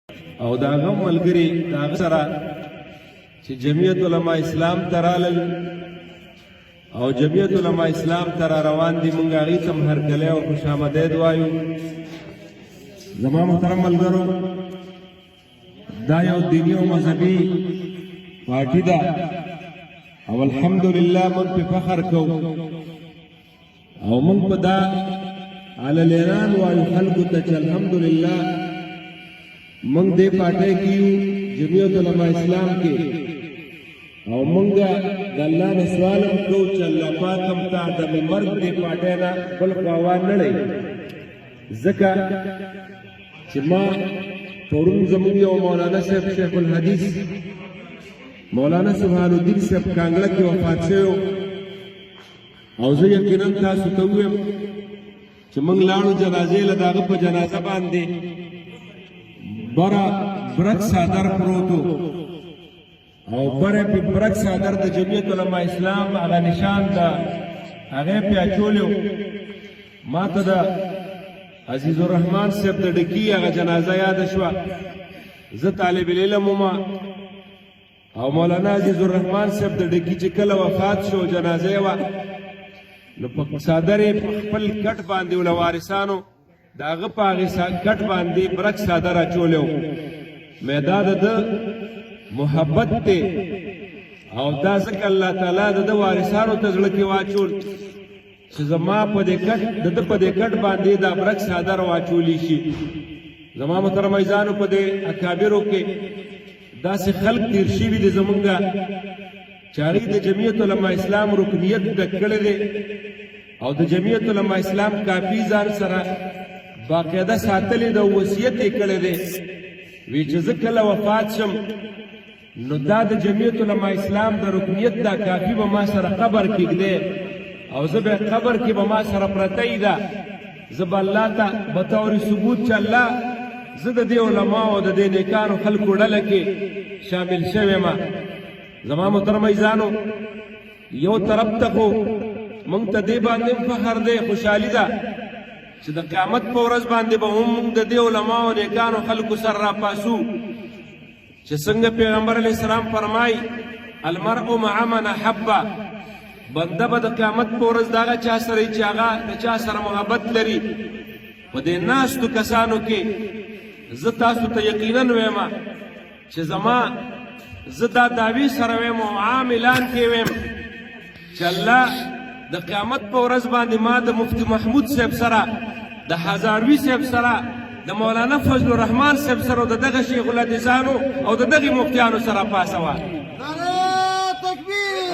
او دا غم ملګري دا سره چې جمعیت علماء اسلام ترالل او جمعیت علماء اسلام تر روان دي مونږ هغې ته هرکلی او خوش آمدید وایو. زما محترم ملګرو، دا یو دیني او مذهبي پارټي ده او الحمدلله موږ پې فخر کوو او موږ په دا علی الاعلان وایو خلکو ته چې الحمدلله موږ دې پارټۍ کې یو جمعیت علماء اسلام کې او موږ د الله نه سوال هم کوو چې الله پاک هم تا د مرګ دې پارټۍ نه بل خوا نه لړی. ځکه چې ما پرون زموږ یو مولانا صاحب شیخ الحدیث مولانا سبحان الدین صاحب کانګړه کې وفات شوی او زه یقینا تاسو ته ووایم چې موږ لاړو جنازې له د هغه په جنازه باندې بره برک څادر پروت او بره پې برک څادر د جمعیت علماء اسلام هغه نشان ده هغه پې اچولی و. ما ته د عزیز الرحمن صاحب د ډکي هغه جنازه یاده شوه. زه طالب العلم وم او مولانا عزیز الرحمن صاحب د ډکي چې کله وفات شو جنازه یې وه نو په څادر یې په خپل کټ باندې ول وارثانو د هغه په هغې کټ باندې برک څادر اچولی و. دا د ده محبت دی او دا ځکه الله تعالی د ده وارثانو ته زړه کې واچول چې زما په دې کټ د ده په دې کټ باندې دا برک څادر واچولی شي. زما محترم عزیزانو، په دې اکابرو کې داسې خلق تیر شوي دي زمونږ چې هغوی د جمعیت علماء اسلام رکنیت ډک کړی دی او د جمعیت علماء اسلام کافي ځان سره باقاعده ساتلی ده او وصیت یې کړی دی. وی چې زه کله وفات شم نو دا د جمعیت علماء اسلام د رکنیت دا کافي به ما سره قبر کېږدی او زه به قبر کې به ما سره پرته ده. زه به الله ته بطور ثبوت چې الله زه د دې علماو د دې نیکانو خلکو ډله کې شامل شوی یم. زما محترم عزیزانو، یو طرف ته خو موږ ته دې باندې فخر دی، خوشحالي ده چې د قیامت په ورځ باندې به هم موږ د دې علماو نیکانو خلکو سره راپاسو چې څنګه پیغمبر علیه السلام فرمایي المرء مع من احبه، بنده به د قیامت په ورځ د هغه چا سره چې هغه د چا سره محبت لري. په دې ناستو کسانو کې زه تاسو ته یقینا ویم چې زه دا دعوی سره ویم او عام اعلان کې ویم چې الله د قیامت په ورځ باندې ما د مفتی محمود صاحب سره د هزاروي صاحب سره د مولانا فضل الرحمن صاحب سره او د دغه شیخ الحدیثانو او د دغې مفتیانو سره پاسوه.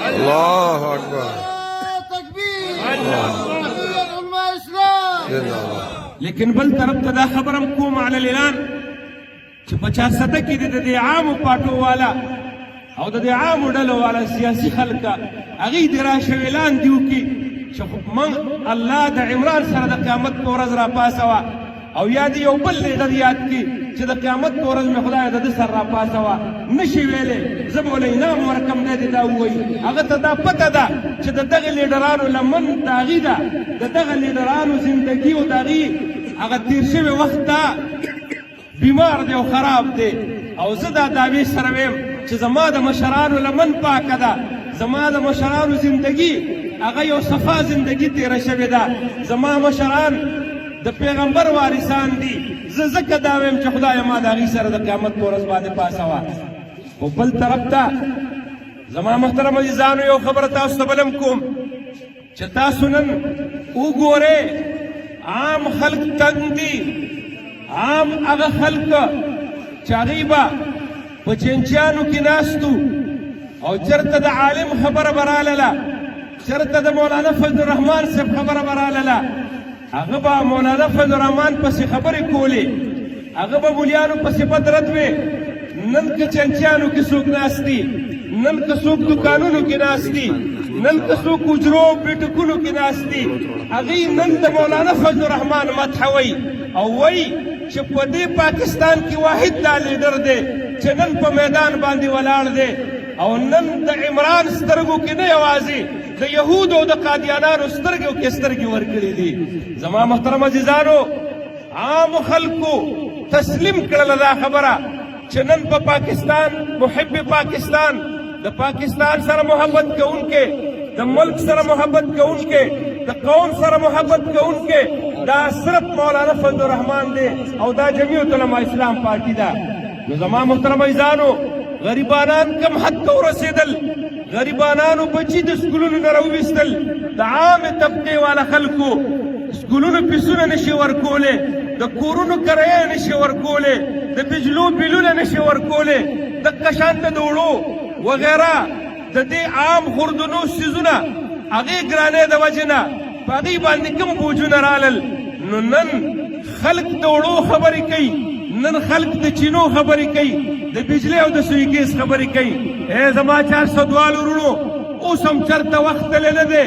الله اکبر لیکن بل طرف ته دا خبرم کوم علی الاعلان چې په چارسده کې د دې عامو پاټو والا او د دې عامو ډلو والا سیاسي خلکه هغوی دې راشي اعلان دې وکړي چې موږ الله د عمران سره د قیامت په ورځ راپاسوه او یا دې یو بل لیډر یاد کړي چې د قیامت په ورځ مې خدای د ده سر راپاسوه. نشي ویلی زه به ول انعام ورکم نه دې دا ووایي. هغه ته دا پته ده چې د دغې لیډرانو لمن د هغې ده د دغه لیډرانو زندګي او د هغې هغه تیر شوی وخت دا بیمار دی او خراب دی او زه دا دعوې سره ویم چې زما د مشرانو لمن پاکه ده، زما د مشرانو زندګي هغه یو صفا زندګي تیره شوې ده. زما مشران د پیغمبر وارثان دي. زه ځکه دا ویم چې خدایه ما د هغې سره د قیامت په ورځ باندې پاسوه. خو بل طرف ته زما محترم عزیزانو یو خبره تاسو ته بلم کوم چې تاسو نن وګورئ عام خلق تنګ دي، عام هغه خلق چې هغوی به په چینچیانو کې ناستو او چېرته د عالم خبره به راغله، چېرته د مولانا فضل الرحمن صاحب خبره به راغله، هغه به مولانا فضل الرحمن پسې خبرې کولې، هغه به مولیانو پسې بدرت وې. نن که چینچیانو کې څوک ناست دي، نن که څوک دکانونو کې ناست دي، نن که څوک حجرو بیټکونو کې ناست دي، هغوی نن د مولانا فضل الرحمن مدحه وایي او وایي چې په دې پاکستان کې واحد دا لیډر دی چې نن په میدان باندې ولاړ دی او نن د عمران سترګو کې نه یوازې د یهودو او د قادیانانو سترګو کې سترګې ورکړې دي. زما محترم عزیزانو، عام خلکو تسلیم کړل دا خبره چې نن په پاکستان محب پاکستان د پاکستان سره محبت کوونکې د ملک سره محبت کوونکې د قوم سره محبت کوونکې دا صرف مولانا فضل الرحمن دی او دا جمعیت علماء اسلام پارټي ده. نو زما محترم عزیزانو غریبانان کم حد ته ورسېدل، غریبانانو بچي د سکولونو نه راوویستل، د عامې طبقې والا خلکو سکولونو فیسونه نشي ورکولی، د کورونو کرایه نشي ورکولی، د بجلو بیلونه نشي ورکولی، دقه شانته د وړو وغیره د دې عام خوردنو څیزونه هغې ګرانۍ د وجې نه په هغې باندې کوم بوجونه رالل. نو نن خلک د وړو خبرې کوي، نن خلک د چینو خبرې کوي، د بجلی او د سوی ګیس خبرې کوي. ای زما 400 والو وروڼو اوس هم چېرته وخت تللی نه دی،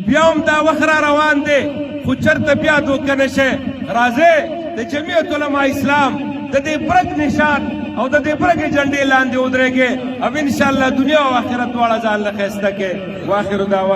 بیا هم دا وخت را روان دی، خو چېرته بیا دوکه نه شئ. راځئ د جمعیت علماء اسلام د دې برګ نشان او د دې برګ جنډې لاندې ودرېږئ او انشاءالله دنیا او آخرت دواړه ځان له ښایسته کې. واخر دعوانا